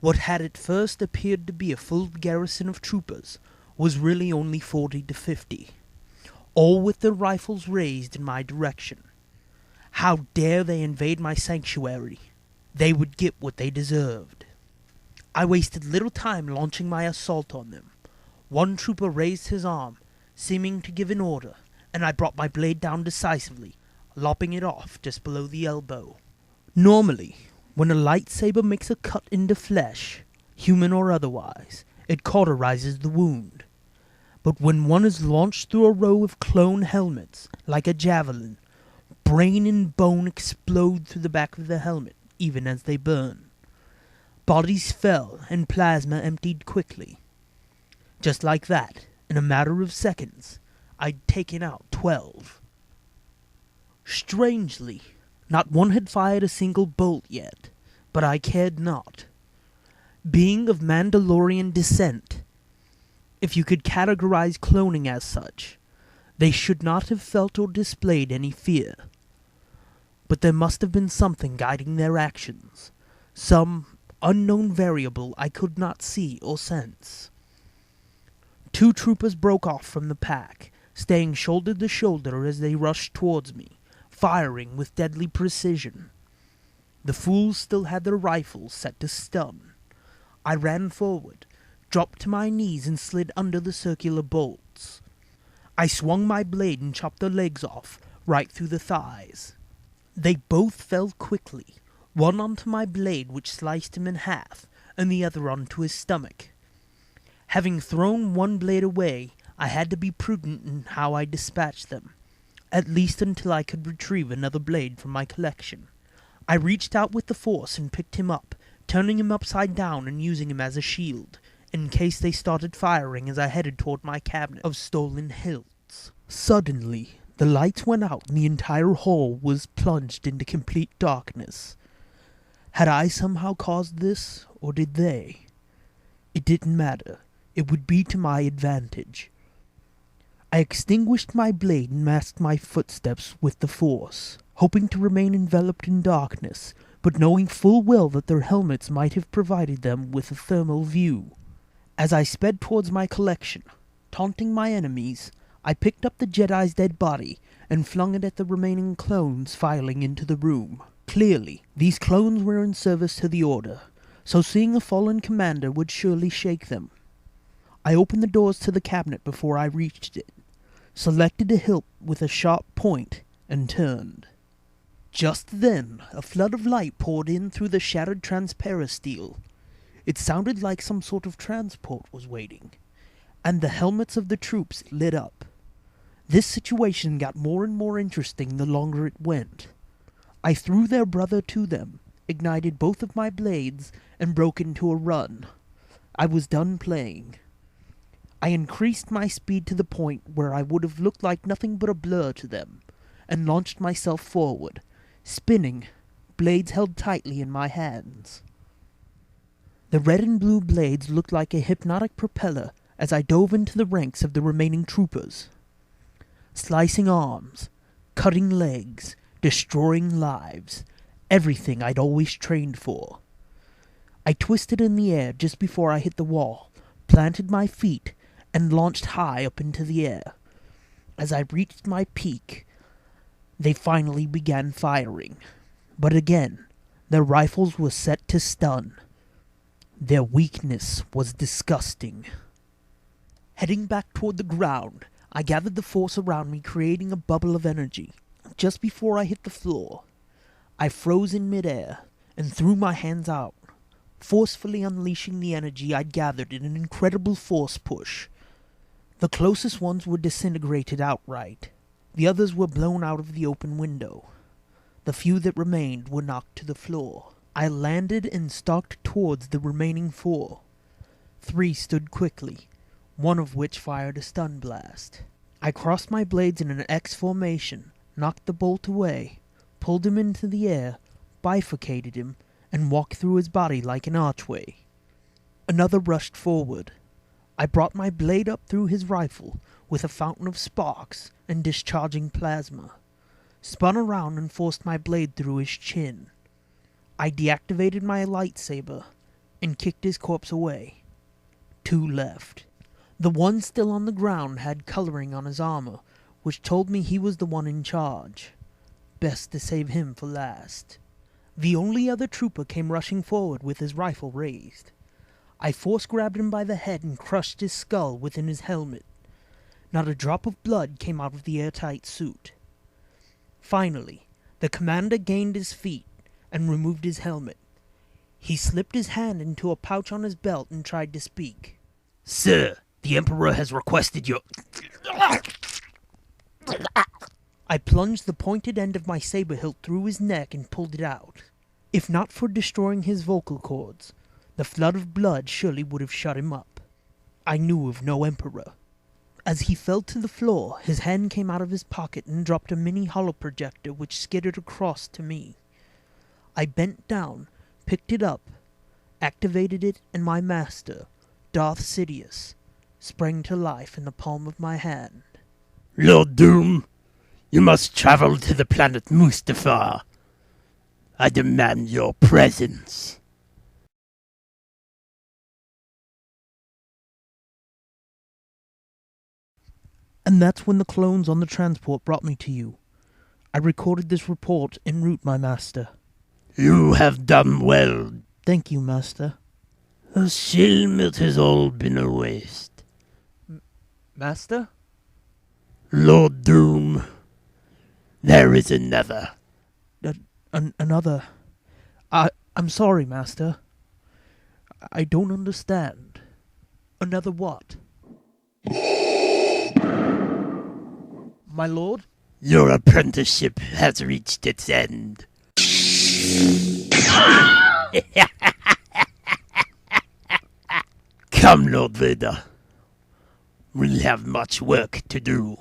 What had at first appeared to be a full garrison of troopers was really only 40 to 50, all with their rifles raised in my direction. How dare they invade my sanctuary? They would get what they deserved. I wasted little time launching my assault on them. One trooper raised his arm, seeming to give an order, and I brought my blade down decisively, lopping it off just below the elbow. Normally, when a lightsaber makes a cut into flesh, human or otherwise, it cauterizes the wound. But when one is launched through a row of clone helmets, like a javelin, brain and bone explode through the back of the helmet, even as they burn. Bodies fell, and plasma emptied quickly. Just like that, in a matter of seconds, I'd taken out 12. Strangely, not one had fired a single bolt yet, but I cared not. Being of Mandalorian descent, if you could categorize cloning as such, they should not have felt or displayed any fear. But there must have been something guiding their actions, some unknown variable I could not see or sense. 2 troopers broke off from the pack, staying shoulder to shoulder as they rushed towards me, firing with deadly precision. The fools still had their rifles set to stun. I ran forward, dropped to my knees and slid under the circular bolts. I swung my blade and chopped their legs off, right through the thighs. They both fell quickly, one onto my blade which sliced him in half, and the other onto his stomach. Having thrown one blade away, I had to be prudent in how I dispatched them, at least until I could retrieve another blade from my collection. I reached out with the force and picked him up, turning him upside down and using him as a shield, in case they started firing as I headed toward my cabinet of stolen hilts. Suddenly, the lights went out and the entire hall was plunged into complete darkness. Had I somehow caused this, or did they? It didn't matter. It would be to my advantage. I extinguished my blade and masked my footsteps with the force, hoping to remain enveloped in darkness, but knowing full well that their helmets might have provided them with a thermal view. As I sped towards my collection, taunting my enemies, I picked up the Jedi's dead body and flung it at the remaining clones filing into the room. Clearly, these clones were in service to the Order, so seeing a fallen commander would surely shake them. I opened the doors to the cabinet before I reached it, selected a hilt with a sharp point, and turned. Just then, a flood of light poured in through the shattered transparasteel. It sounded like some sort of transport was waiting, and the helmets of the troops lit up. This situation got more and more interesting the longer it went. I threw their brother to them, ignited both of my blades, and broke into a run. I was done playing. I increased my speed to the point where I would have looked like nothing but a blur to them, and launched myself forward, spinning, blades held tightly in my hands. The red and blue blades looked like a hypnotic propeller as I dove into the ranks of the remaining troopers, slicing arms, cutting legs, destroying lives, everything I'd always trained for. I twisted in the air just before I hit the wall, planted my feet, and launched high up into the air. As I reached my peak, they finally began firing. But again, their rifles were set to stun. Their weakness was disgusting. Heading back toward the ground, I gathered the force around me, creating a bubble of energy. Just before I hit the floor, I froze in midair and threw my hands out, forcefully unleashing the energy I'd gathered in an incredible force push. The closest ones were disintegrated outright. The others were blown out of the open window. The few that remained were knocked to the floor. I landed and stalked towards the remaining 4. 3 stood quickly, one of which fired a stun blast. I crossed my blades in an X formation, knocked the bolt away, pulled him into the air, bifurcated him, and walked through his body like an archway. Another rushed forward. I brought my blade up through his rifle with a fountain of sparks and discharging plasma, spun around and forced my blade through his chin. I deactivated my lightsaber, and kicked his corpse away. 2 left. The one still on the ground had coloring on his armor, which told me he was the one in charge. Best to save him for last. The only other trooper came rushing forward with his rifle raised. I force-grabbed him by the head and crushed his skull within his helmet. Not a drop of blood came out of the airtight suit. Finally, the commander gained his feet and removed his helmet. He slipped his hand into a pouch on his belt and tried to speak. "Sir, the Emperor has requested your..." I plunged the pointed end of my saber hilt through his neck and pulled it out. If not for destroying his vocal cords, the flood of blood surely would have shut him up. I knew of no Emperor. As he fell to the floor, his hand came out of his pocket and dropped a mini holoprojector which skidded across to me. I bent down, picked it up, activated it, and my master, Darth Sidious, sprang to life in the palm of my hand. "Lord Doom, you must travel to the planet Mustafar. I demand your presence." And that's when the clones on the transport brought me to you. I recorded this report en route, my master. "You have done well." Thank you, master. "A shame it has all been a waste." Master? "Lord Doom, there is another." Another... I'm sorry, master. I don't understand. Another what? My lord? Your apprenticeship has reached its end. Come, Lord Vader. We have much work to do.